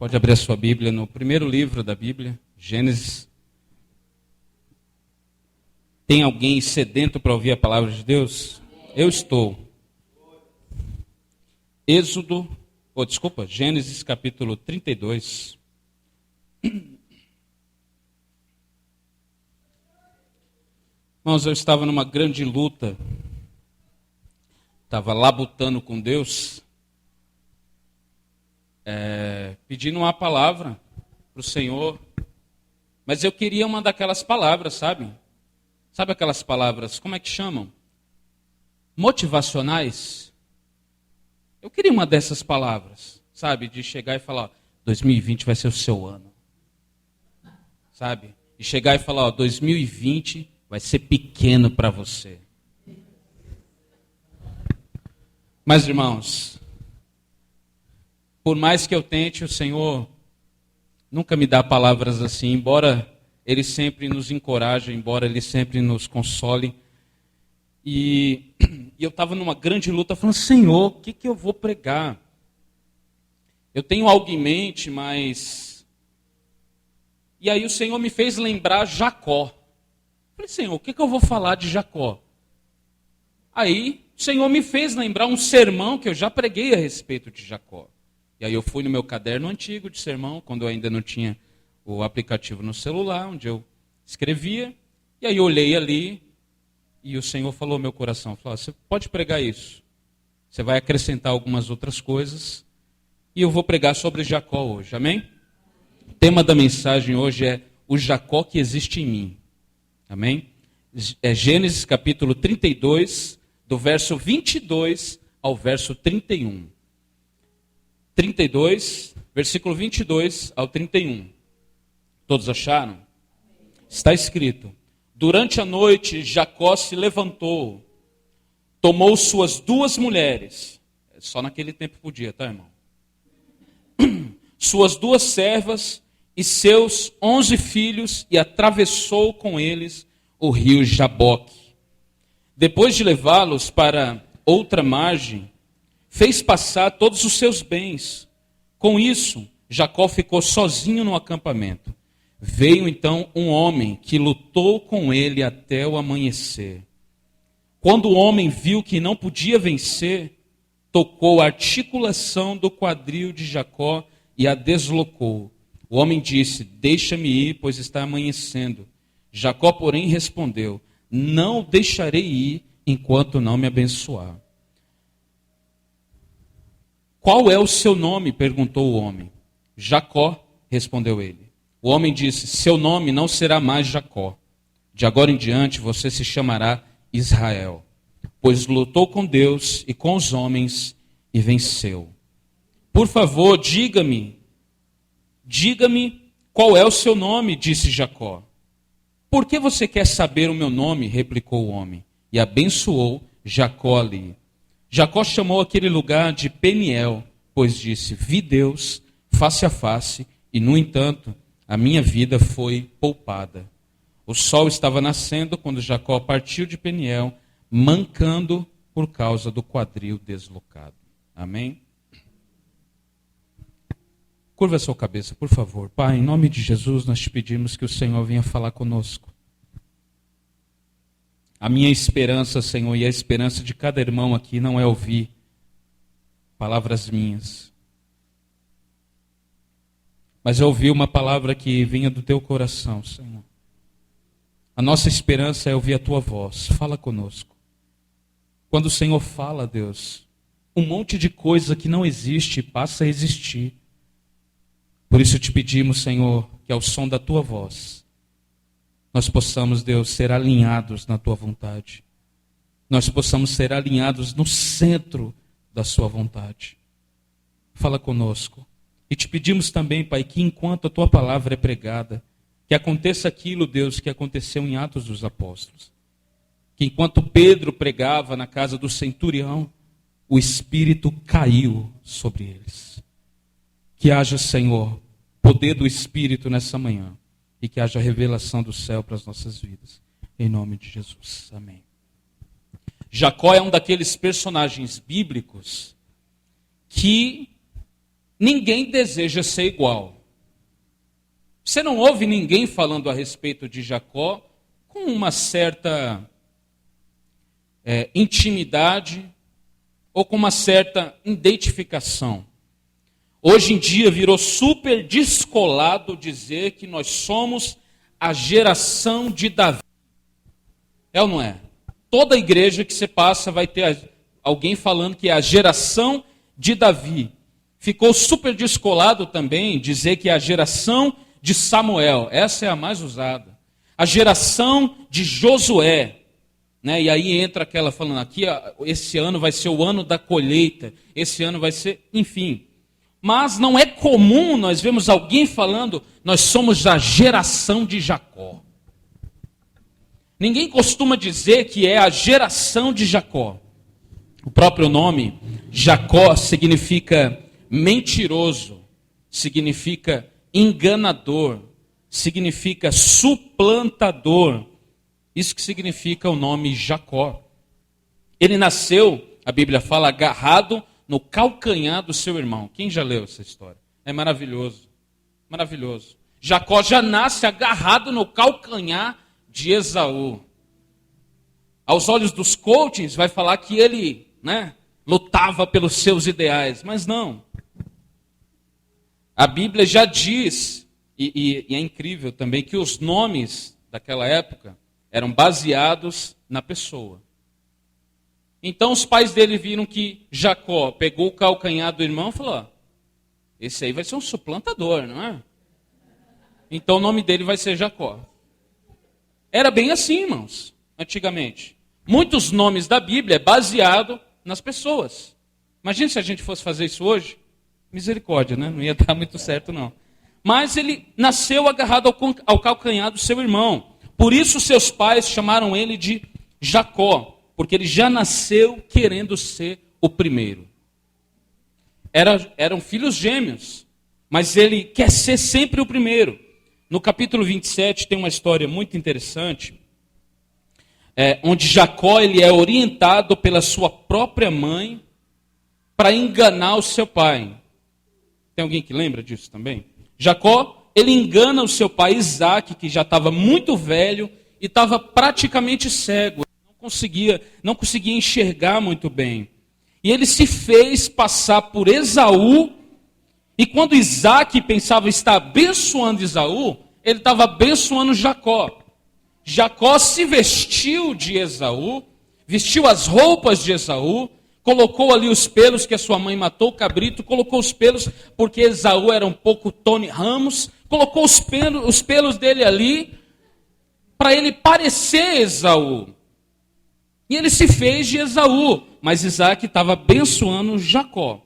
Pode abrir a sua Bíblia no primeiro livro da Bíblia, Gênesis. Tem alguém sedento para ouvir a palavra de Deus? Eu estou. Gênesis capítulo 32. Irmãos, eu estava numa grande luta. Estava labutando com Deus. Pedindo uma palavra para o Senhor. Mas eu queria uma daquelas palavras, sabe? Sabe aquelas palavras, como é que chamam? Motivacionais. Eu queria uma dessas palavras, sabe? De chegar e falar, 2020 vai ser o seu ano. Sabe? E chegar e falar, 2020 vai ser pequeno para você. Mas, irmãos, por mais que eu tente, o Senhor nunca me dá palavras assim, embora Ele sempre nos encoraje, embora Ele sempre nos console. E eu estava numa grande luta, falando, Senhor, o que eu vou pregar? Eu tenho algo em mente, mas... E aí o Senhor me fez lembrar Jacó. Eu falei, Senhor, o que eu vou falar de Jacó? Aí o Senhor me fez lembrar um sermão que eu já preguei a respeito de Jacó. E aí eu fui no meu caderno antigo de sermão, quando eu ainda não tinha o aplicativo no celular, onde eu escrevia. E aí eu olhei ali e o Senhor falou ao meu coração, falou, você pode pregar isso. Você vai acrescentar algumas outras coisas. E eu vou pregar sobre Jacó hoje, amém? O tema da mensagem hoje é o Jacó que existe em mim. Amém? É Gênesis capítulo 32, do verso 22 ao verso 31. 32, versículo 22 ao 31. Todos acharam? Está escrito: durante a noite, Jacó se levantou, tomou suas 2 mulheres, só naquele tempo podia, tá, irmão? Suas 2 servas e seus 11 filhos e atravessou com eles o rio Jaboque. Depois de levá-los para outra margem, fez passar todos os seus bens. Com isso, Jacó ficou sozinho no acampamento. Veio então um homem que lutou com ele até o amanhecer. Quando o homem viu que não podia vencer, tocou a articulação do quadril de Jacó e a deslocou. O homem disse, deixa-me ir, pois está amanhecendo. Jacó, porém, respondeu, não o deixarei ir enquanto não me abençoar. Qual é o seu nome? Perguntou o homem. Jacó, respondeu ele. O homem disse, seu nome não será mais Jacó. De agora em diante você se chamará Israel, pois lutou com Deus e com os homens e venceu. Por favor, diga-me qual é o seu nome, disse Jacó. Por que você quer saber o meu nome? Replicou o homem. E abençoou Jacó ali. Jacó chamou aquele lugar de Peniel, pois disse, vi Deus face a face, e no entanto, a minha vida foi poupada. O sol estava nascendo quando Jacó partiu de Peniel, mancando por causa do quadril deslocado. Amém? Curva a sua cabeça, por favor. Pai, em nome de Jesus, nós te pedimos que o Senhor venha falar conosco. A minha esperança, Senhor, e a esperança de cada irmão aqui não é ouvir palavras minhas, mas é ouvir uma palavra que vinha do teu coração, Senhor. A nossa esperança é ouvir a tua voz. Fala conosco. Quando o Senhor fala, Deus, um monte de coisa que não existe passa a existir. Por isso te pedimos, Senhor, que ao som da tua voz, nós possamos, Deus, ser alinhados na tua vontade. Nós possamos ser alinhados no centro da sua vontade. Fala conosco. E te pedimos também, Pai, que enquanto a tua palavra é pregada, que aconteça aquilo, Deus, que aconteceu em Atos dos Apóstolos. Que enquanto Pedro pregava na casa do centurião, o Espírito caiu sobre eles. Que haja, Senhor, poder do Espírito nessa manhã. E que haja revelação do céu para as nossas vidas. Em nome de Jesus. Amém. Jacó é um daqueles personagens bíblicos que ninguém deseja ser igual. Você não ouve ninguém falando a respeito de Jacó com uma certa intimidade ou com uma certa identificação. Hoje em dia virou super descolado dizer que nós somos a geração de Davi. É ou não é? Toda igreja que você passa vai ter alguém falando que é a geração de Davi. Ficou super descolado também dizer que é a geração de Samuel. Essa é a mais usada. A geração de Josué. Né? E aí entra aquela falando aqui, esse ano vai ser o ano da colheita. Esse ano vai ser, enfim. Mas não é comum nós vermos alguém falando, nós somos a geração de Jacó. Ninguém costuma dizer que é a geração de Jacó. O próprio nome, Jacó, significa mentiroso, significa enganador, significa suplantador. Isso que significa o nome Jacó. Ele nasceu, a Bíblia fala, agarrado no calcanhar do seu irmão. Quem já leu essa história? É maravilhoso. Maravilhoso. Jacó já nasce agarrado no calcanhar de Esaú. Aos olhos dos coaches, vai falar que ele, lutava pelos seus ideais. Mas não. A Bíblia já diz, e é incrível também, que os nomes daquela época eram baseados na pessoa. Então os pais dele viram que Jacó pegou o calcanhar do irmão e falou, esse aí vai ser um suplantador, não é? Então o nome dele vai ser Jacó. Era bem assim, irmãos, antigamente. Muitos nomes da Bíblia é baseado nas pessoas. Imagina se a gente fosse fazer isso hoje. Misericórdia, né? Não ia dar muito certo, não. Mas ele nasceu agarrado ao calcanhar do seu irmão. Por isso seus pais chamaram ele de Jacó. Porque ele já nasceu querendo ser o primeiro. Eram filhos gêmeos, mas ele quer ser sempre o primeiro. No capítulo 27 tem uma história muito interessante, onde Jacó ele é orientado pela sua própria mãe para enganar o seu pai. Tem alguém que lembra disso também? Jacó, ele engana o seu pai Isaac, que já estava muito velho e estava praticamente cego. Não conseguia enxergar muito bem. E ele se fez passar por Esaú, e quando Isaac pensava estar abençoando Esaú, ele estava abençoando Jacó. Jacó se vestiu de Esaú, vestiu as roupas de Esaú, colocou ali os pelos que a sua mãe matou, o cabrito, colocou os pelos, porque Esaú era um pouco Tony Ramos, colocou os pelos dele ali, para ele parecer Esaú. E ele se fez de Esaú, mas Isaac estava abençoando Jacó.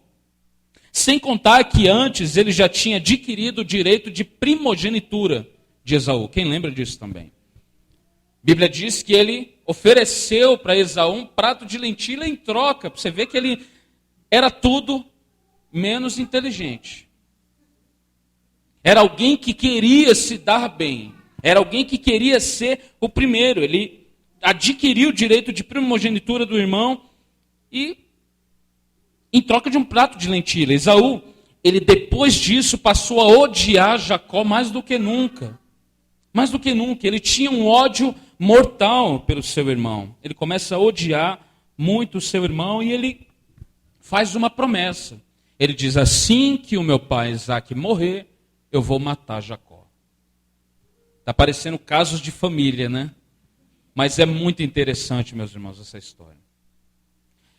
Sem contar que antes ele já tinha adquirido o direito de primogenitura de Esaú. Quem lembra disso também? A Bíblia diz que ele ofereceu para Esaú um prato de lentilha em troca. Você vê que ele era tudo menos inteligente. Era alguém que queria se dar bem. Era alguém que queria ser o primeiro. Ele adquiriu o direito de primogenitura do irmão e em troca de um prato de lentilha. Esaú, ele depois disso passou a odiar Jacó mais do que nunca. Mais do que nunca. Ele tinha um ódio mortal pelo seu irmão. Ele começa a odiar muito o seu irmão e ele faz uma promessa. Ele diz, assim que o meu pai Isaac morrer, eu vou matar Jacó. Está parecendo casos de família, né? Mas é muito interessante, meus irmãos, essa história.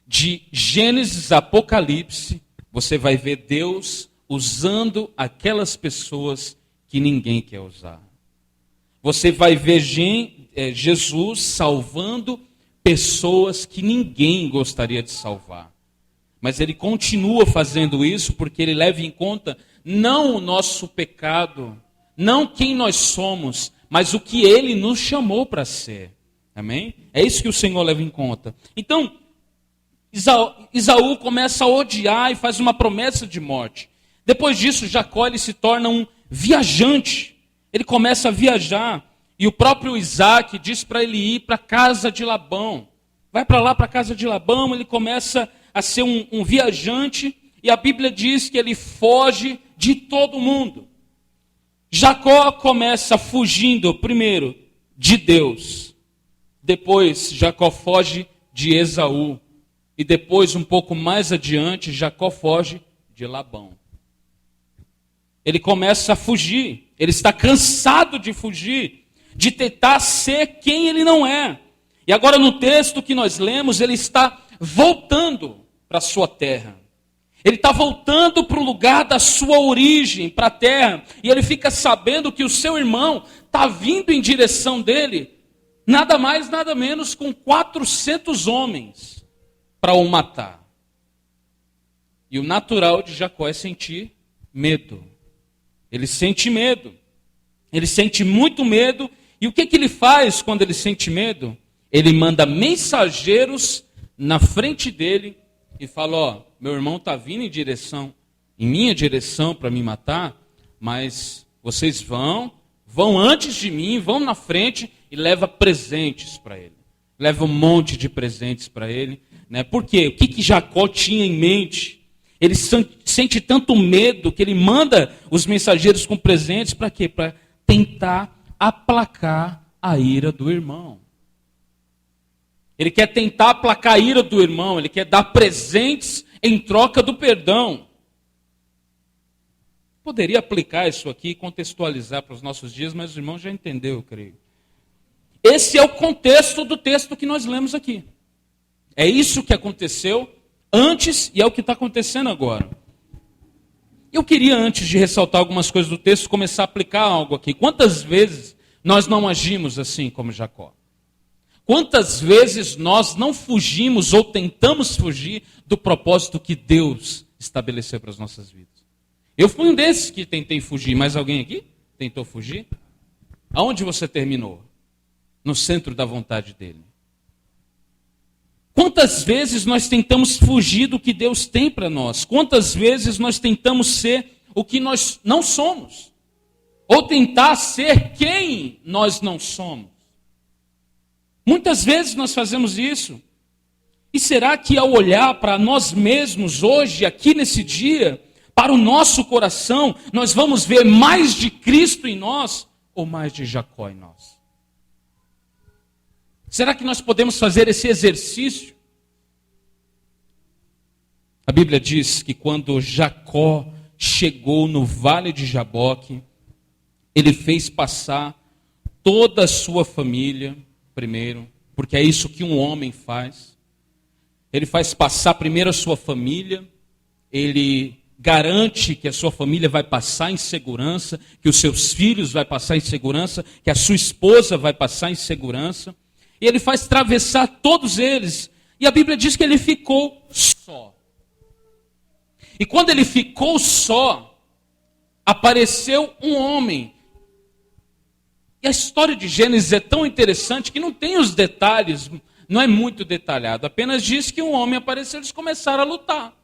De Gênesis a Apocalipse, você vai ver Deus usando aquelas pessoas que ninguém quer usar. Você vai ver Jesus salvando pessoas que ninguém gostaria de salvar. Mas ele continua fazendo isso porque ele leva em conta não o nosso pecado, não quem nós somos, mas o que ele nos chamou para ser. Amém? É isso que o Senhor leva em conta. Então, Esaú começa a odiar e faz uma promessa de morte. Depois disso, Jacó ele se torna um viajante. Ele começa a viajar. E o próprio Isaac diz para ele ir para a casa de Labão. Vai para lá, para a casa de Labão. Ele começa a ser um viajante. e a Bíblia diz que ele foge de todo mundo. Jacó começa fugindo primeiro de Deus. Depois Jacó foge de Esaú. E depois, um pouco mais adiante, Jacó foge de Labão. Ele começa a fugir. Ele está cansado de fugir, de tentar ser quem ele não é. E agora no texto que nós lemos, ele está voltando para a sua terra. Ele está voltando para o lugar da sua origem, para a terra. E ele fica sabendo que o seu irmão está vindo em direção dele, nada mais, nada menos, com 400 homens para o matar. E o natural de Jacó é sentir medo. Ele sente medo. Ele sente muito medo. E o que ele faz quando ele sente medo? Ele manda mensageiros na frente dele e fala, ó, meu irmão está vindo em minha direção para me matar, mas vocês vão antes de mim, vão na frente e leva presentes para ele. Leva um monte de presentes para ele. Né? Por quê? O que Jacó tinha em mente? Ele sente tanto medo que ele manda os mensageiros com presentes para quê? Para tentar aplacar a ira do irmão. Ele quer tentar aplacar a ira do irmão, ele quer dar presentes em troca do perdão. Poderia aplicar isso aqui e contextualizar para os nossos dias, mas o irmão já entendeu, eu creio. Esse é o contexto do texto que nós lemos aqui. É isso que aconteceu antes e é o que está acontecendo agora. Eu queria, antes de ressaltar algumas coisas do texto, começar a aplicar algo aqui. Quantas vezes nós não agimos assim como Jacó? Quantas vezes nós não fugimos ou tentamos fugir do propósito que Deus estabeleceu para as nossas vidas? Eu fui um desses que tentei fugir, mas alguém aqui tentou fugir? Aonde você terminou? No centro da vontade dele. Quantas vezes nós tentamos fugir do que Deus tem para nós? Quantas vezes nós tentamos ser o que nós não somos? Ou tentar ser quem nós não somos? Muitas vezes nós fazemos isso. E será que ao olhar para nós mesmos hoje, aqui nesse dia, para o nosso coração, nós vamos ver mais de Cristo em nós ou mais de Jacó em nós? Será que nós podemos fazer esse exercício? A Bíblia diz que quando Jacó chegou no vale de Jaboque, ele fez passar toda a sua família primeiro, porque é isso que um homem faz. Ele faz passar primeiro a sua família, ele garante que a sua família vai passar em segurança, que os seus filhos vai passar em segurança, que a sua esposa vai passar em segurança. E ele faz atravessar todos eles. E a Bíblia diz que ele ficou só. E quando ele ficou só, apareceu um homem. E a história de Gênesis é tão interessante que não tem os detalhes, não é muito detalhado. Apenas diz que um homem apareceu e eles começaram a lutar.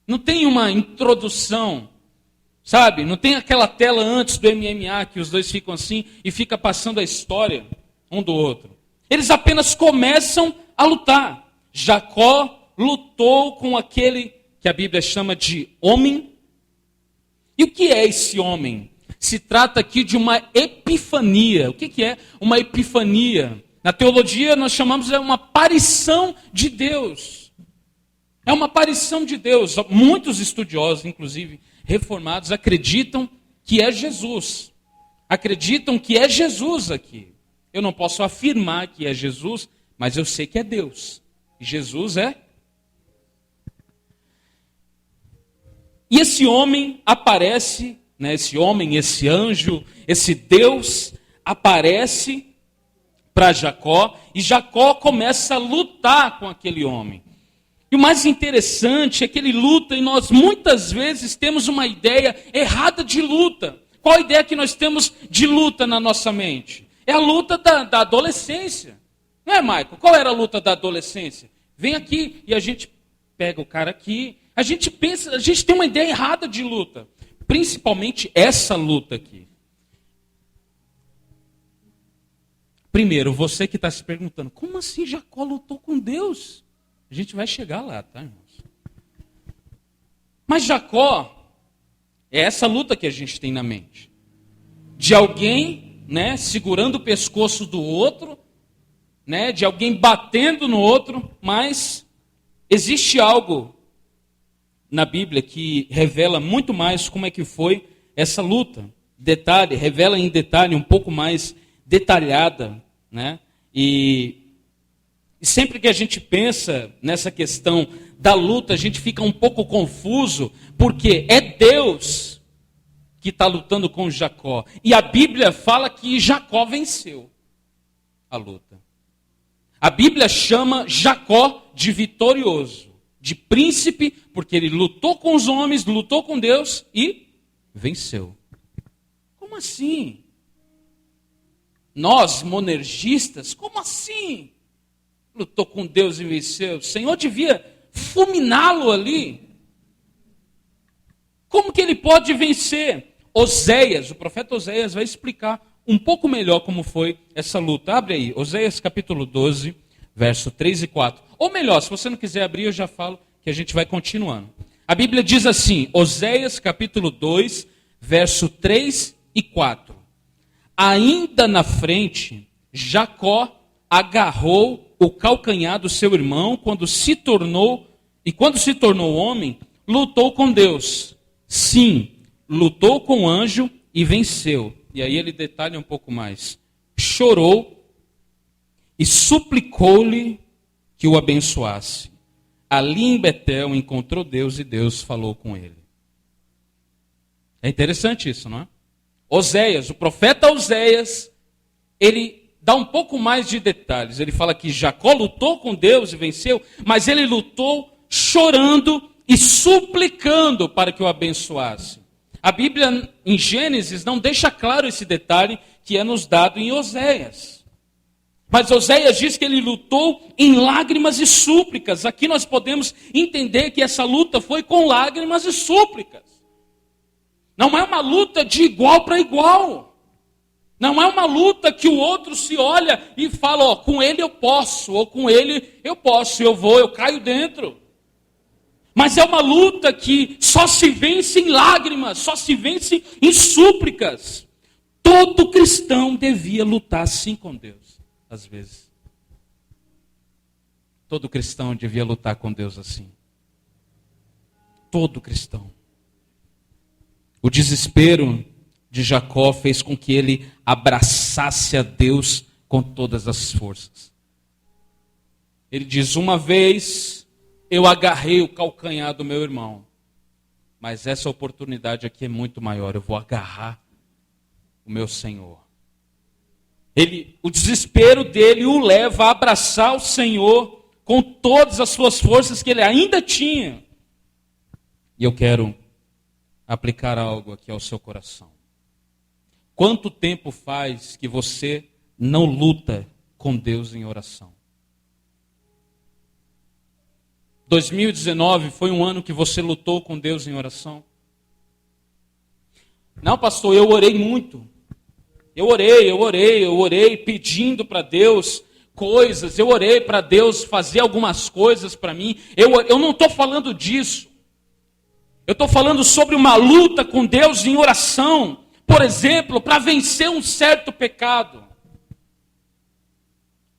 Não tem uma introdução, sabe? Não tem aquela tela antes do MMA que os dois ficam assim e fica passando a história um do outro. Eles apenas começam a lutar. Jacó lutou com aquele que a Bíblia chama de homem. E o que é esse homem? Se trata aqui de uma epifania. O que é uma epifania? Na teologia nós chamamos de uma aparição de Deus. É uma aparição de Deus. Muitos estudiosos, inclusive reformados, acreditam que é Jesus. Acreditam que é Jesus aqui. Eu não posso afirmar que é Jesus, mas eu sei que é Deus. E Jesus é. E esse homem aparece, né, esse homem, esse anjo, esse Deus aparece para Jacó e Jacó começa a lutar com aquele homem. E o mais interessante é que ele luta e nós muitas vezes temos uma ideia errada de luta. Qual a ideia que nós temos de luta na nossa mente? É a luta da adolescência. Não é, Michael? Qual era a luta da adolescência? Vem aqui e a gente pega o cara aqui. A gente pensa, a gente tem uma ideia errada de luta. Principalmente essa luta aqui. Primeiro, você que está se perguntando, como assim Jacó lutou com Deus? A gente vai chegar lá, tá, irmãos? Mas Jacó, é essa luta que a gente tem na mente. De alguém, né, segurando o pescoço do outro, né, de alguém batendo no outro, mas existe algo na Bíblia que revela muito mais como é que foi essa luta. Detalhe, revela em detalhe um pouco mais detalhada, né? E sempre que a gente pensa nessa questão da luta, a gente fica um pouco confuso, porque é Deus que está lutando com Jacó. E a Bíblia fala que Jacó venceu a luta. A Bíblia chama Jacó de vitorioso, de príncipe, porque ele lutou com os homens, lutou com Deus e venceu. Como assim? Nós, monergistas, como assim? Lutou com Deus e venceu. O Senhor devia fulminá-lo ali. Como que ele pode vencer? Oséias, o profeta Oséias vai explicar um pouco melhor como foi essa luta. Abre aí, Oséias capítulo 12, verso 3 e 4. Ou melhor, se você não quiser abrir, eu já falo que a gente vai continuando. A Bíblia diz assim, Oséias capítulo 2, verso 3 e 4. Ainda na frente, Jacó agarrou o calcanhar do seu irmão quando se tornou homem, lutou com Deus. Sim, lutou com o anjo e venceu. E aí ele detalha um pouco mais. Chorou e suplicou-lhe que o abençoasse. Ali em Betel encontrou Deus e Deus falou com ele. É interessante isso, não é? Oséias, o profeta Oséias, ele dá um pouco mais de detalhes. Ele fala que Jacó lutou com Deus e venceu, mas ele lutou chorando e suplicando para que o abençoasse. A Bíblia, em Gênesis, não deixa claro esse detalhe que é nos dado em Oséias. Mas Oséias diz que ele lutou em lágrimas e súplicas. Aqui nós podemos entender que essa luta foi com lágrimas e súplicas. Não é uma luta de igual para igual. Não é uma luta que o outro se olha e fala, ó, com ele eu posso, ou com ele eu posso, eu caio dentro. Mas é uma luta que só se vence em lágrimas, só se vence em súplicas. Todo cristão devia lutar assim com Deus, às vezes. Todo cristão devia lutar com Deus assim. Todo cristão. O desespero de Jacó fez com que ele abraçasse a Deus com todas as forças. Ele diz, uma vez eu agarrei o calcanhar do meu irmão, mas essa oportunidade aqui é muito maior, eu vou agarrar o meu Senhor. O desespero dele o leva a abraçar o Senhor com todas as suas forças que ele ainda tinha. E eu quero aplicar algo aqui ao seu coração. Quanto tempo faz que você não luta com Deus em oração? 2019 foi um ano que você lutou com Deus em oração? Não, pastor, eu orei muito. Eu orei pedindo para Deus coisas. Eu orei para Deus fazer algumas coisas para mim. Eu não estou falando disso. Eu estou falando sobre uma luta com Deus em oração. Por exemplo, para vencer um certo pecado.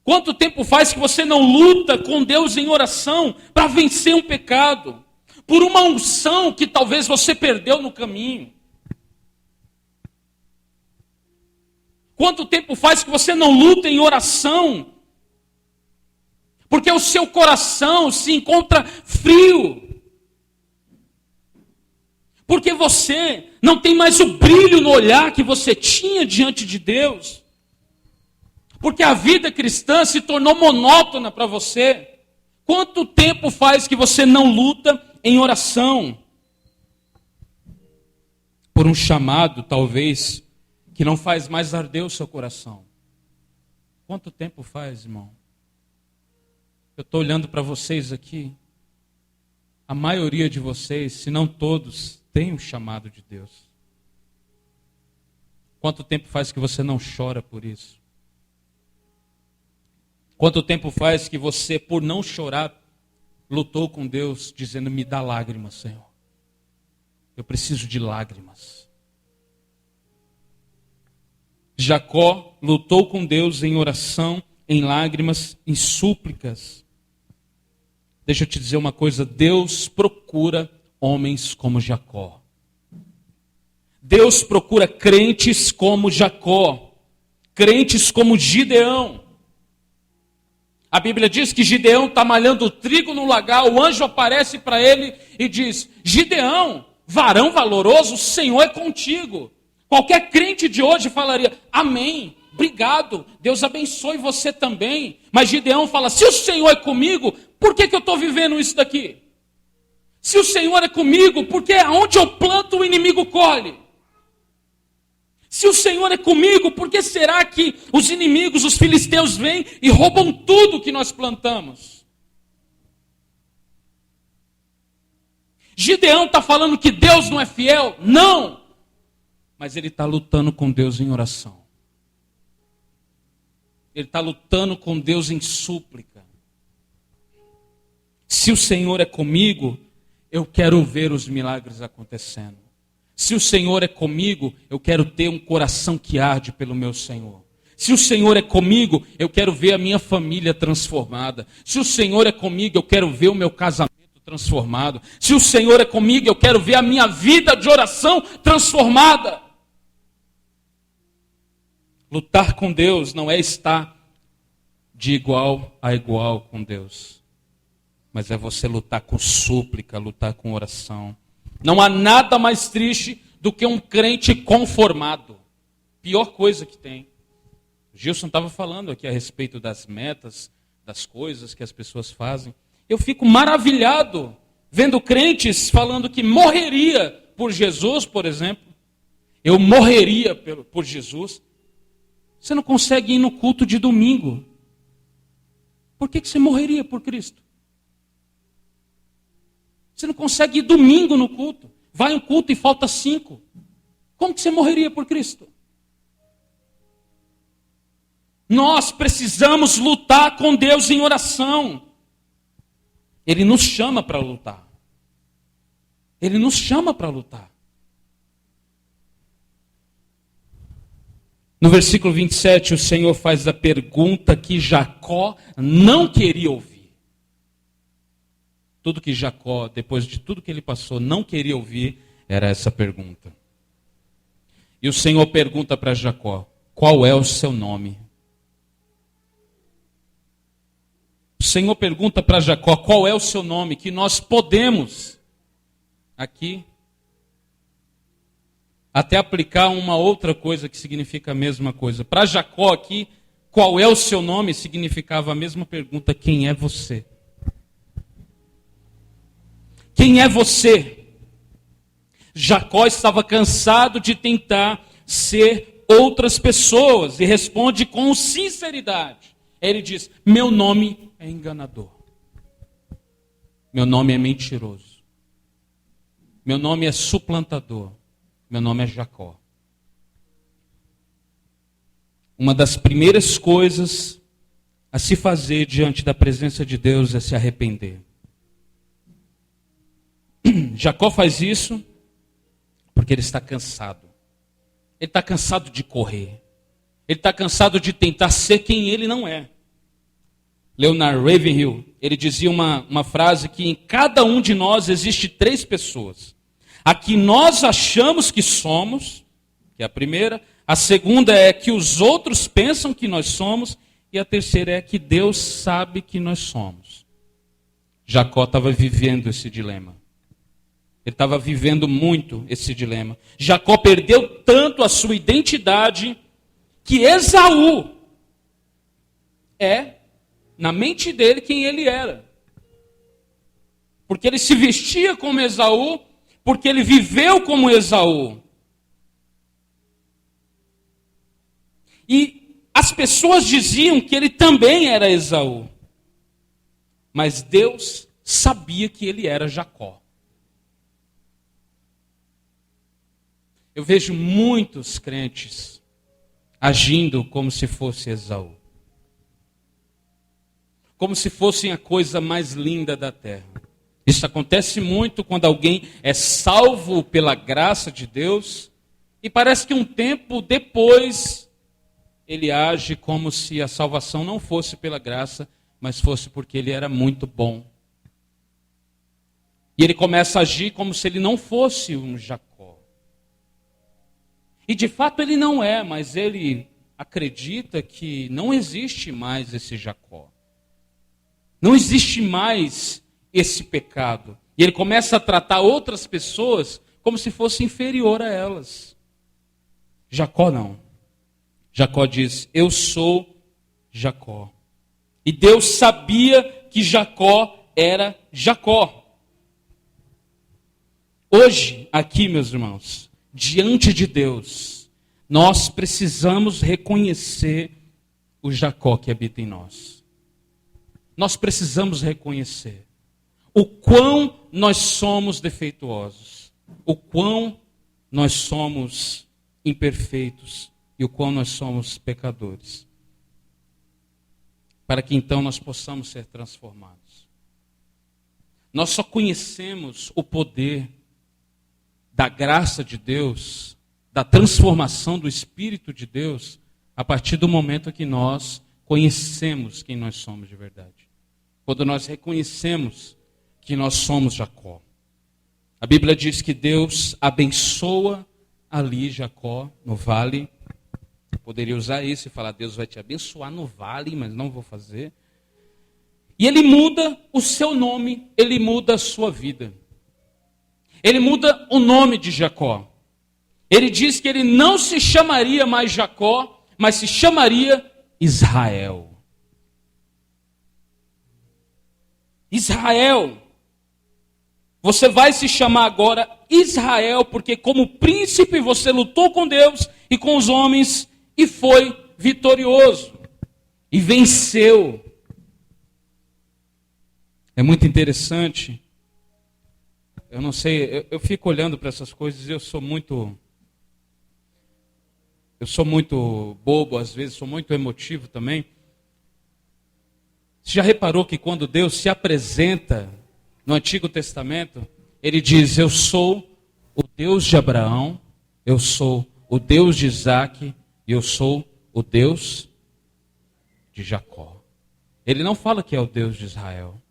Quanto tempo faz que você não luta com Deus em oração para vencer um pecado? Por uma unção que talvez você perdeu no caminho. Quanto tempo faz que você não luta em oração? Porque o seu coração se encontra frio. Porque você não tem mais o brilho no olhar que você tinha diante de Deus. Porque a vida cristã se tornou monótona para você. Quanto tempo faz que você não luta em oração? Por um chamado, talvez, que não faz mais arder o seu coração. Quanto tempo faz, irmão? Eu estou olhando para vocês aqui. A maioria de vocês, se não todos, tem um chamado de Deus. Quanto tempo faz que você não chora por isso? Quanto tempo faz que você, por não chorar, lutou com Deus, dizendo, me dá lágrimas, Senhor. Eu preciso de lágrimas. Jacó lutou com Deus em oração, em lágrimas, em súplicas. Deixa eu te dizer uma coisa, Deus procura homens como Jacó. Deus procura crentes como Jacó, crentes como Gideão. A Bíblia diz que Gideão está malhando trigo no lagar, o anjo aparece para ele e diz: Gideão, varão valoroso, o Senhor é contigo. Qualquer crente de hoje falaria: amém, obrigado, Deus abençoe você também. Mas Gideão fala: se o Senhor é comigo, por que eu estou vivendo isso daqui? Se o Senhor é comigo, por que aonde eu planto o inimigo colhe? Se o Senhor é comigo, por que será que os inimigos, os filisteus, vêm e roubam tudo que nós plantamos? Gideão está falando que Deus não é fiel? Não! Mas ele está lutando com Deus em oração. Ele está lutando com Deus em súplica. Se o Senhor é comigo, eu quero ver os milagres acontecendo. Se o Senhor é comigo, eu quero ter um coração que arde pelo meu Senhor. Se o Senhor é comigo, eu quero ver a minha família transformada. Se o Senhor é comigo, eu quero ver o meu casamento transformado. Se o Senhor é comigo, eu quero ver a minha vida de oração transformada. Lutar com Deus não é estar de igual a igual com Deus, mas é você lutar com súplica, lutar com oração. Não há nada mais triste do que um crente conformado. Pior coisa que tem. O Gilson estava falando aqui a respeito das metas, das coisas que as pessoas fazem. Eu fico maravilhado vendo crentes falando que morreria por Jesus, por exemplo. Eu morreria por Jesus. Você não consegue ir no culto de domingo. Por que você morreria por Cristo? Você não consegue ir domingo no culto. Vai um culto e falta 5. Como que você morreria por Cristo? Nós precisamos lutar com Deus em oração. Ele nos chama para lutar. Ele nos chama para lutar. No versículo 27, o Senhor faz a pergunta que Jacó não queria ouvir. Tudo que Jacó, depois de tudo que ele passou, não queria ouvir, era essa pergunta. E o Senhor pergunta para Jacó: qual é o seu nome? O Senhor pergunta para Jacó: qual é o seu nome? Que nós podemos, aqui, até aplicar uma outra coisa que significa a mesma coisa. Para Jacó aqui, qual é o seu nome? Significava a mesma pergunta: quem é você? Quem é você? Jacó estava cansado de tentar ser outras pessoas e responde com sinceridade. Ele diz: meu nome é enganador. Meu nome é mentiroso. Meu nome é suplantador. Meu nome é Jacó. Uma das primeiras coisas a se fazer diante da presença de Deus é se arrepender. Jacó faz isso porque ele está cansado. Ele está cansado de correr. Ele está cansado de tentar ser quem ele não é. Leonard Ravenhill, ele dizia uma frase que em cada um de nós existe 3 pessoas. A que nós achamos que somos, que é a primeira. A segunda é que os outros pensam que nós somos. E a terceira é que Deus sabe que nós somos. Jacó estava vivendo esse dilema. Ele estava vivendo muito esse dilema. Jacó perdeu tanto a sua identidade que Esaú é, na mente dele, quem ele era. Porque ele se vestia como Esaú, porque ele viveu como Esaú. E as pessoas diziam que ele também era Esaú. Mas Deus sabia que ele era Jacó. Eu vejo muitos crentes agindo como se fosse Esaú. Como se fossem a coisa mais linda da terra. Isso acontece muito quando alguém é salvo pela graça de Deus e parece que um tempo depois ele age como se a salvação não fosse pela graça, mas fosse porque ele era muito bom. E ele começa a agir como se ele não fosse um Jacó. E de fato ele não é, mas ele acredita que não existe mais esse Jacó. Não existe mais esse pecado. E ele começa a tratar outras pessoas como se fosse inferior a elas. Jacó não. Jacó diz, eu sou Jacó. E Deus sabia que Jacó era Jacó. Hoje, aqui, meus irmãos, diante de Deus, nós precisamos reconhecer o Jacó que habita em nós. Nós precisamos reconhecer o quão nós somos defeituosos, o quão nós somos imperfeitos e o quão nós somos pecadores. Para que então nós possamos ser transformados. Nós só conhecemos o poder da graça de Deus, da transformação do Espírito de Deus, a partir do momento que nós conhecemos quem nós somos de verdade. Quando nós reconhecemos que nós somos Jacó. A Bíblia diz que Deus abençoa ali Jacó, no vale. Eu poderia usar isso e falar, Deus vai te abençoar no vale, mas não vou fazer. E ele muda o seu nome, ele muda a sua vida. Ele muda o nome de Jacó. Ele diz que ele não se chamaria mais Jacó, mas se chamaria Israel. Israel. Você vai se chamar agora Israel, porque como príncipe você lutou com Deus e com os homens e foi vitorioso. E venceu. É muito interessante. Eu não sei, eu fico olhando para essas coisas e eu sou muito bobo às vezes, sou muito emotivo também. Você já reparou que quando Deus se apresenta no Antigo Testamento, ele diz, eu sou o Deus de Abraão, eu sou o Deus de Isaac e eu sou o Deus de Jacó. Ele não fala que é o Deus de Israel.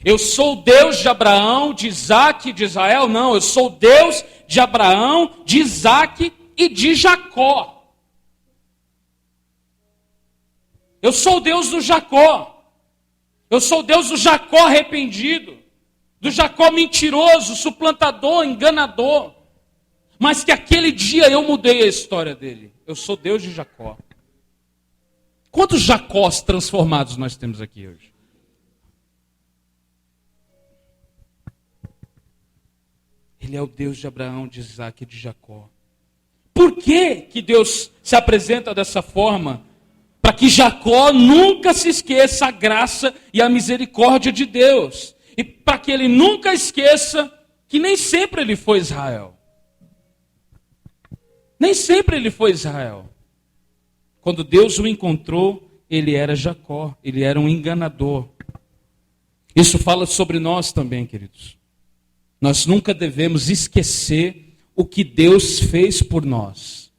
Eu sou o Deus de Abraão, de Isaac e de Israel? Não, eu sou o Deus de Abraão, de Isaac e de Jacó. Eu sou o Deus do Jacó. Eu sou o Deus do Jacó arrependido, do Jacó mentiroso, suplantador, enganador. Mas que aquele dia eu mudei a história dele. Eu sou Deus de Jacó. Quantos Jacós transformados nós temos aqui hoje? Ele é o Deus de Abraão, de Isaac e de Jacó. Por que Deus se apresenta dessa forma? Para que Jacó nunca se esqueça a graça e a misericórdia de Deus. E para que ele nunca esqueça que nem sempre ele foi Israel. Nem sempre ele foi Israel. Quando Deus o encontrou, ele era Jacó, ele era um enganador. Isso fala sobre nós também, queridos. Nós nunca devemos esquecer o que Deus fez por nós.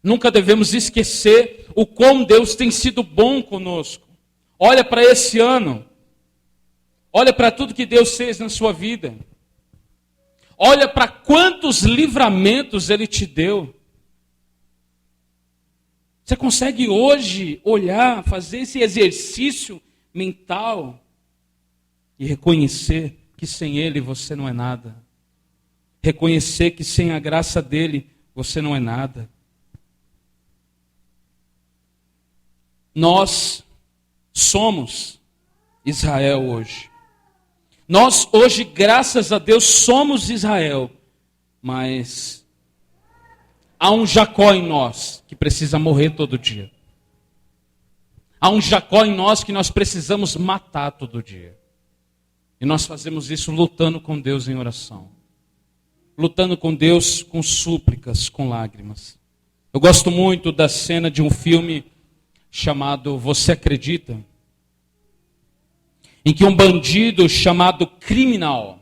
Nunca devemos esquecer o quão Deus tem sido bom conosco. Olha para esse ano. Olha para tudo que Deus fez na sua vida. Olha para quantos livramentos Ele te deu. Você consegue hoje olhar, fazer esse exercício mental e reconhecer que sem Ele você não é nada. Reconhecer que sem a graça dEle você não é nada. Nós somos Israel hoje. Nós hoje, graças a Deus, somos Israel. Mas há um Jacó em nós que precisa morrer todo dia. Há um Jacó em nós que nós precisamos matar todo dia. E nós fazemos isso lutando com Deus em oração. Lutando com Deus com súplicas, com lágrimas. Eu gosto muito da cena de um filme chamado Você Acredita? em que um bandido chamado Criminal,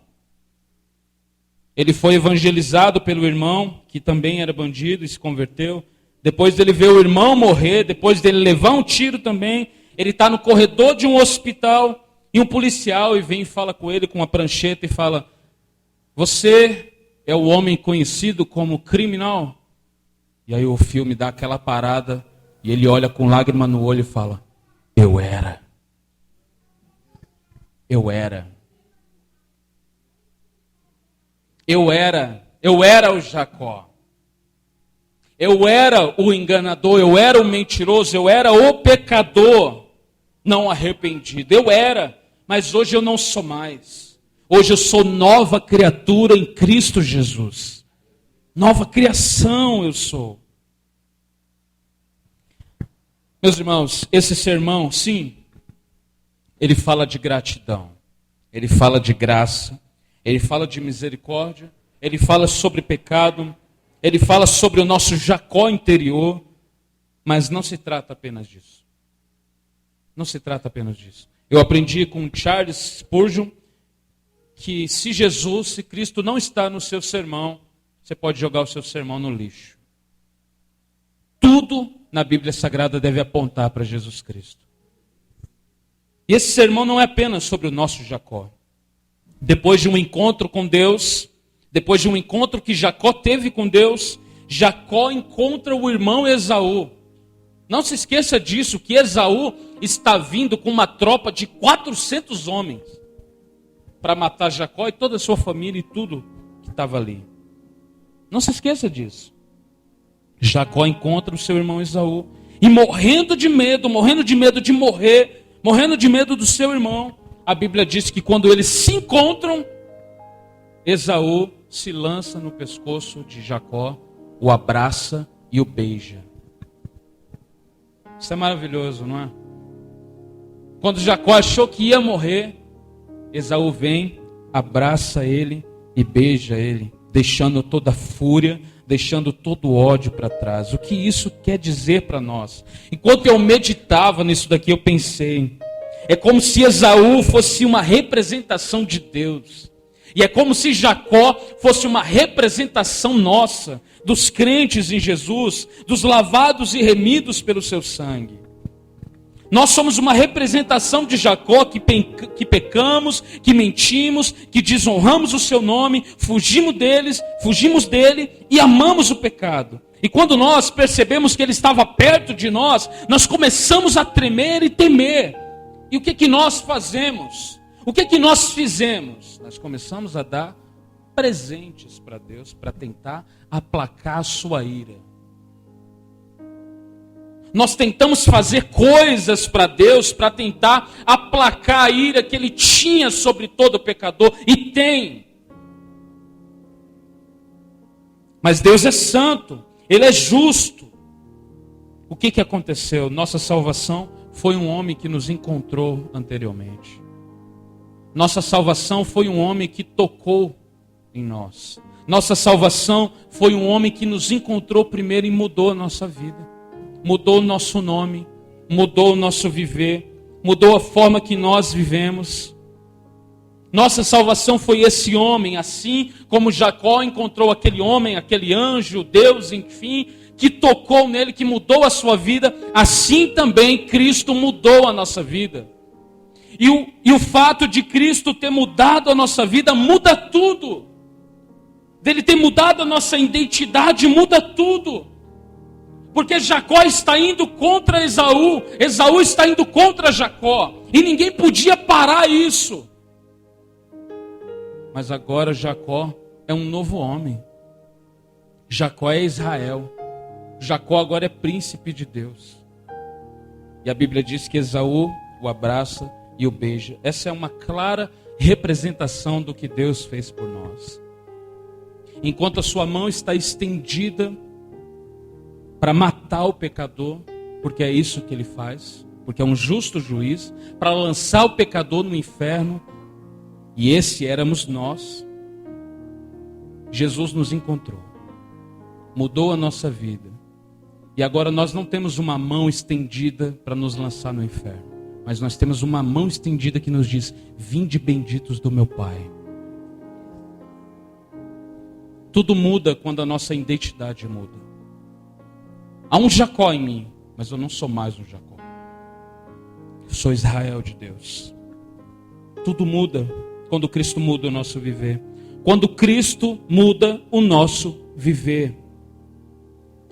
ele foi evangelizado pelo irmão, que também era bandido e se converteu. Depois dele ver o irmão morrer, depois dele levar um tiro também, ele está no corredor de um hospital e um policial vem e fala com ele com uma prancheta e fala: você é o homem conhecido como Criminal? E aí o filme dá aquela parada e ele olha com lágrima no olho e fala: eu era. Eu era. Eu era o Jacó. Eu era o enganador, eu era o mentiroso, eu era o pecador não arrependido. Eu era, mas hoje eu não sou mais. Hoje eu sou nova criatura em Cristo Jesus. Nova criação eu sou. Meus irmãos, esse sermão, sim, ele fala de gratidão, ele fala de graça, ele fala de misericórdia, ele fala sobre pecado, ele fala sobre o nosso Jacó interior, mas não se trata apenas disso. Não se trata apenas disso. Eu aprendi com Charles Spurgeon que se Jesus, se Cristo não está no seu sermão, você pode jogar o seu sermão no lixo. Tudo na Bíblia Sagrada deve apontar para Jesus Cristo. E esse sermão não é apenas sobre o nosso Jacó. Depois de um encontro com Deus, depois de um encontro que Jacó teve com Deus, Jacó encontra o irmão Esaú. Não se esqueça disso, que Esaú está vindo com uma tropa de 400 homens para matar Jacó e toda a sua família e tudo que estava ali. Não se esqueça disso. Jacó encontra o seu irmão Esaú e morrendo de medo de morrer, morrendo de medo do seu irmão, a Bíblia diz que quando eles se encontram, Esaú se lança no pescoço de Jacó, o abraça e o beija. Isso é maravilhoso, não é? Quando Jacó achou que ia morrer, Esaú vem, abraça ele e beija ele, deixando toda a fúria, deixando todo o ódio para trás. O que isso quer dizer para nós? Enquanto eu meditava nisso daqui, eu pensei, é como se Esaú fosse uma representação de Deus. E é como se Jacó fosse uma representação nossa, dos crentes em Jesus, dos lavados e remidos pelo seu sangue. Nós somos uma representação de Jacó que pecamos, que mentimos, que desonramos o seu nome, fugimos dele e amamos o pecado. E quando nós percebemos que ele estava perto de nós, nós começamos a tremer e temer. E o que nós fazemos? O que nós fizemos? Nós começamos a dar presentes para Deus, para tentar aplacar a sua ira. Nós tentamos fazer coisas para Deus para tentar aplacar a ira que Ele tinha sobre todo pecador, e tem. Mas Deus é santo, Ele é justo. O que aconteceu? Nossa salvação foi um homem que nos encontrou anteriormente. Nossa salvação foi um homem que tocou em nós. Nossa salvação foi um homem que nos encontrou primeiro e mudou a nossa vida. Mudou o nosso nome, mudou o nosso viver, mudou a forma que nós vivemos. Nossa salvação foi esse homem, assim como Jacó encontrou aquele homem, aquele anjo, Deus, enfim, que tocou nele, que mudou a sua vida, assim também Cristo mudou a nossa vida. E o fato de Cristo ter mudado a nossa vida muda tudo. Dele ter mudado a nossa identidade muda tudo. Porque Jacó está indo contra Esaú, Esaú está indo contra Jacó, e ninguém podia parar isso. Mas agora Jacó é um novo homem. Jacó é Israel. Jacó agora é príncipe de Deus. E a Bíblia diz que Esaú o abraça e o beija. Essa é uma clara representação do que Deus fez por nós. Enquanto a sua mão está estendida para matar o pecador, porque é isso que ele faz, porque é um justo juiz, para lançar o pecador no inferno, e esse éramos nós. Jesus nos encontrou, mudou a nossa vida, e agora nós não temos uma mão estendida para nos lançar no inferno. Mas nós temos uma mão estendida que nos diz: vinde benditos do meu Pai. Tudo muda quando a nossa identidade muda. Há um Jacó em mim, mas eu não sou mais um Jacó. Eu sou Israel de Deus. Tudo muda quando Cristo muda o nosso viver. Quando Cristo muda o nosso viver.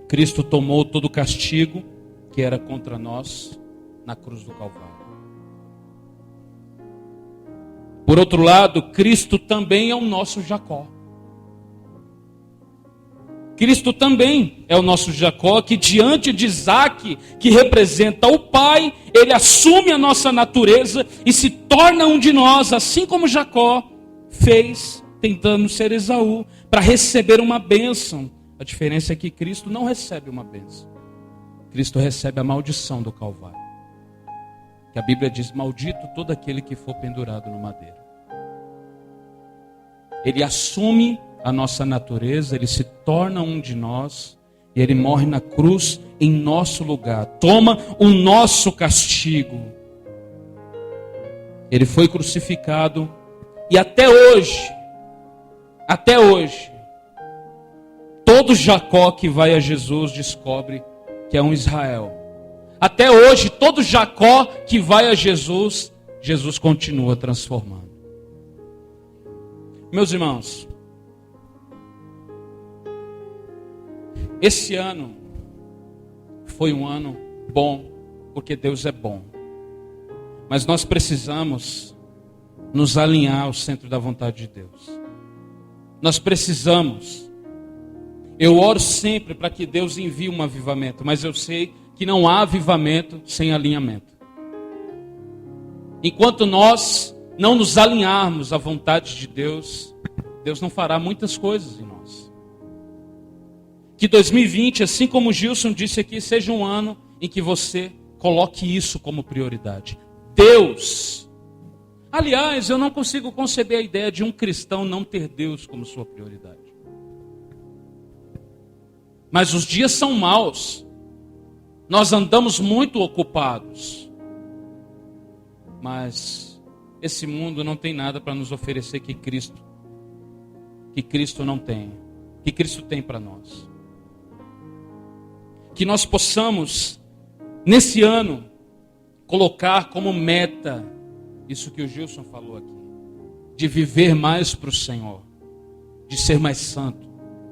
Cristo tomou todo o castigo que era contra nós na cruz do Calvário. Por outro lado, Cristo também é o nosso Jacó. Cristo também é o nosso Jacó, que diante de Isaac, que representa o pai, ele assume a nossa natureza e se torna um de nós, assim como Jacó fez, tentando ser Esaú, para receber uma bênção. A diferença é que Cristo não recebe uma bênção. Cristo recebe a maldição do Calvário. Que a Bíblia diz: maldito todo aquele que for pendurado no madeiro. Ele assume a nossa natureza, ele se torna um de nós, e ele morre na cruz em nosso lugar, toma o nosso castigo. Ele foi crucificado, e até hoje, todo Jacó que vai a Jesus descobre que é um Israel. Até hoje, todo Jacó que vai a Jesus, Jesus continua transformando. Meus irmãos, esse ano foi um ano bom, porque Deus é bom. Mas nós precisamos nos alinhar ao centro da vontade de Deus. Nós precisamos. Eu oro sempre para que Deus envie um avivamento, mas eu sei que não há avivamento sem alinhamento. Enquanto nós não nos alinharmos à vontade de Deus, Deus não fará muitas coisas em nós. Que 2020, assim como o Gilson disse aqui, seja um ano em que você coloque isso como prioridade. Deus. Aliás, eu não consigo conceber a ideia de um cristão não ter Deus como sua prioridade. Mas os dias são maus. Nós andamos muito ocupados. Mas esse mundo não tem nada para nos oferecer que Cristo não tem. Que Cristo tem para nós. Que nós possamos, nesse ano, colocar como meta, isso que o Gilson falou aqui, de viver mais para o Senhor, de ser mais santo,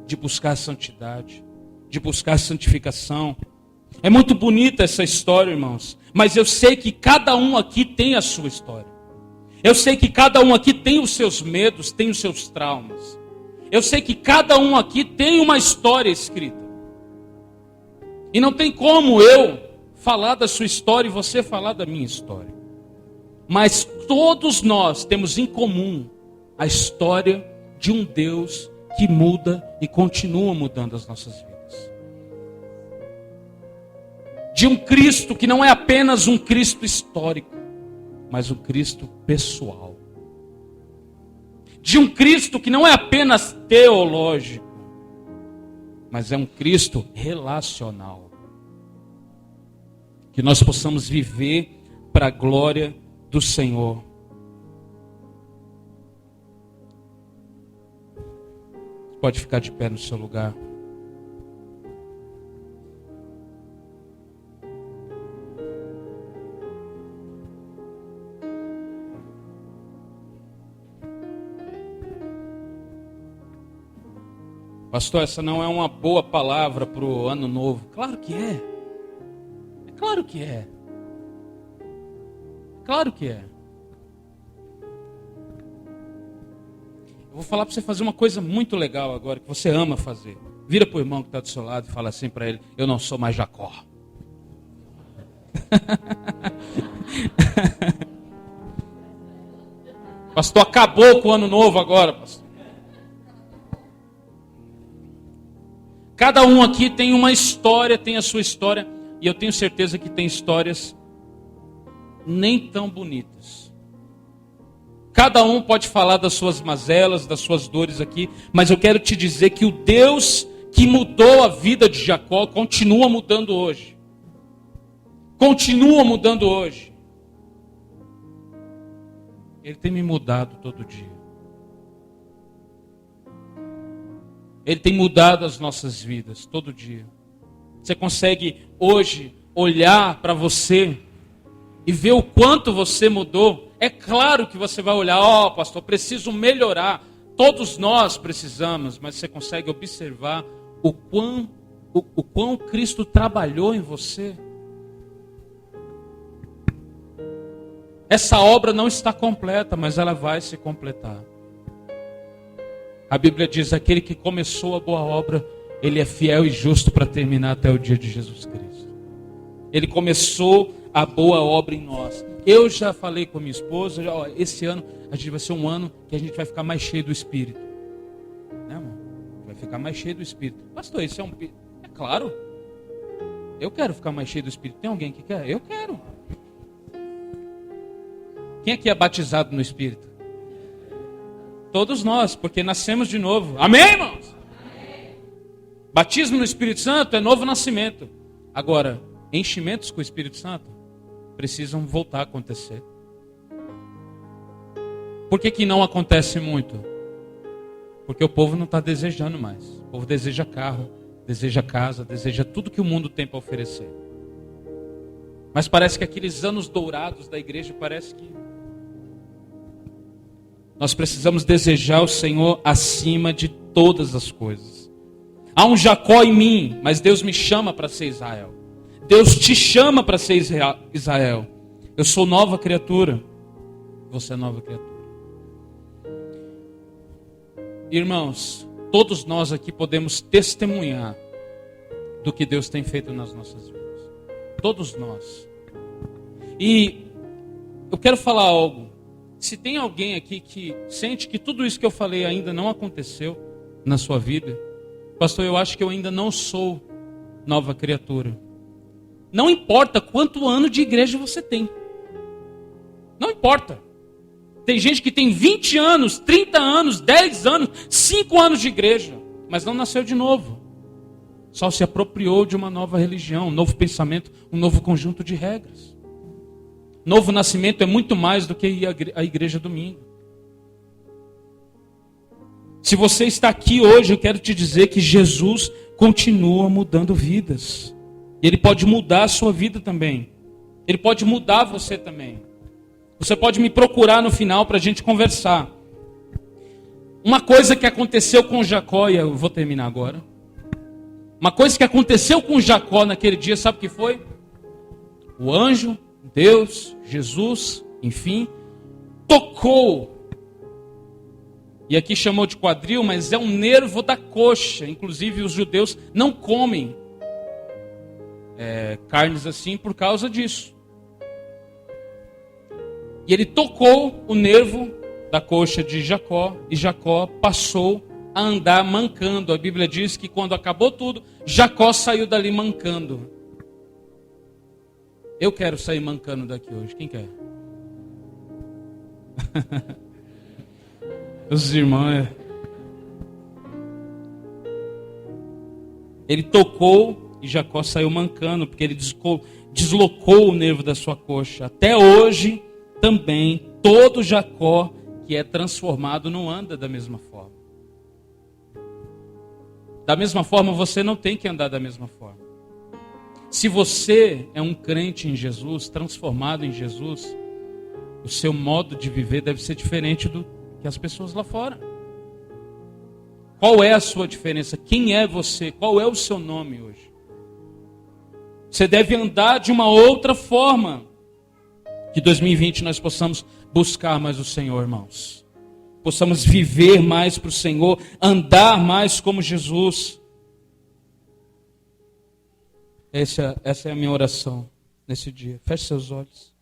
de buscar santidade, de buscar santificação. É muito bonita essa história, irmãos, mas eu sei que cada um aqui tem a sua história. Eu sei que cada um aqui tem os seus medos, tem os seus traumas. Eu sei que cada um aqui tem uma história escrita. E não tem como eu falar da sua história e você falar da minha história. Mas todos nós temos em comum a história de um Deus que muda e continua mudando as nossas vidas. De um Cristo que não é apenas um Cristo histórico, mas um Cristo pessoal. De um Cristo que não é apenas teológico, mas é um Cristo relacional. Que nós possamos viver para a glória do Senhor. Pode ficar de pé no seu lugar. Pastor, essa não é uma boa palavra para o ano novo. Claro que é. Claro que é. Claro que é. Eu vou falar para você fazer uma coisa muito legal agora, que você ama fazer. Vira para o irmão que está do seu lado e fala assim para ele: eu não sou mais Jacó. Pastor, acabou com o ano novo agora, pastor. Cada um aqui tem uma história, tem a sua história. E eu tenho certeza que tem histórias nem tão bonitas. Cada um pode falar das suas mazelas, das suas dores aqui. Mas eu quero te dizer que o Deus que mudou a vida de Jacó continua mudando hoje. Continua mudando hoje. Ele tem me mudado todo dia. Ele tem mudado as nossas vidas todo dia. Você consegue hoje olhar para você e ver o quanto você mudou? É claro que você vai olhar, pastor, preciso melhorar. Todos nós precisamos, mas você consegue observar o quão Cristo trabalhou em você. Essa obra não está completa, mas ela vai se completar. A Bíblia diz, aquele que começou a boa obra, ele é fiel e justo para terminar até o dia de Jesus Cristo. Ele começou a boa obra em nós. Eu já falei com a minha esposa, esse ano a gente vai ser um ano que a gente vai ficar mais cheio do Espírito. Né, amor? Vai ficar mais cheio do Espírito. Pastor, isso é claro. Eu quero ficar mais cheio do Espírito. Tem alguém que quer? Eu quero. Quem aqui é batizado no Espírito? Todos nós, porque nascemos de novo. Amém, irmãos? Amém. Batismo no Espírito Santo é novo nascimento. Agora, enchimentos com o Espírito Santo precisam voltar a acontecer. Por que não acontece muito? Porque o povo não está desejando mais. O povo deseja carro, deseja casa, deseja tudo que o mundo tem para oferecer. Mas parece que aqueles anos dourados da igreja, parece que nós precisamos desejar o Senhor acima de todas as coisas. Há um Jacó em mim, mas Deus me chama para ser Israel. Deus te chama para ser Israel. Eu sou nova criatura. Você é nova criatura. Irmãos, todos nós aqui podemos testemunhar do que Deus tem feito nas nossas vidas. Todos nós. E eu quero falar algo. Se tem alguém aqui que sente que tudo isso que eu falei ainda não aconteceu na sua vida, pastor, eu acho que eu ainda não sou nova criatura. Não importa quanto ano de igreja você tem. Não importa. Tem gente que tem 20 anos, 30 anos, 10 anos, 5 anos de igreja, mas não nasceu de novo. Só se apropriou de uma nova religião, um novo pensamento, um novo conjunto de regras. Novo nascimento é muito mais do que ir à igreja domingo. Se você está aqui hoje, eu quero te dizer que Jesus continua mudando vidas. Ele pode mudar a sua vida também. Ele pode mudar você também. Você pode me procurar no final para a gente conversar. Uma coisa que aconteceu com Jacó, e eu vou terminar agora. Uma coisa que aconteceu com Jacó naquele dia, sabe o que foi? O anjo, Deus, Jesus, enfim, tocou. E aqui chamou de quadril, mas é um nervo da coxa. Inclusive os judeus não comem carnes assim por causa disso. E ele tocou o nervo da coxa de Jacó, e Jacó passou a andar mancando. A Bíblia diz que quando acabou tudo, Jacó saiu dali mancando. Eu quero sair mancando daqui hoje. Quem quer? Os irmãos. Ele tocou e Jacó saiu mancando, porque ele deslocou o nervo da sua coxa. Até hoje, também, todo Jacó que é transformado não anda da mesma forma. Da mesma forma, você não tem que andar da mesma forma. Se você é um crente em Jesus, transformado em Jesus, o seu modo de viver deve ser diferente do que as pessoas lá fora. Qual é a sua diferença? Quem é você? Qual é o seu nome hoje? Você deve andar de uma outra forma. Que 2020 nós possamos buscar mais o Senhor, irmãos. Possamos viver mais para o Senhor, andar mais como Jesus. Essa é a minha oração nesse dia. Feche seus olhos.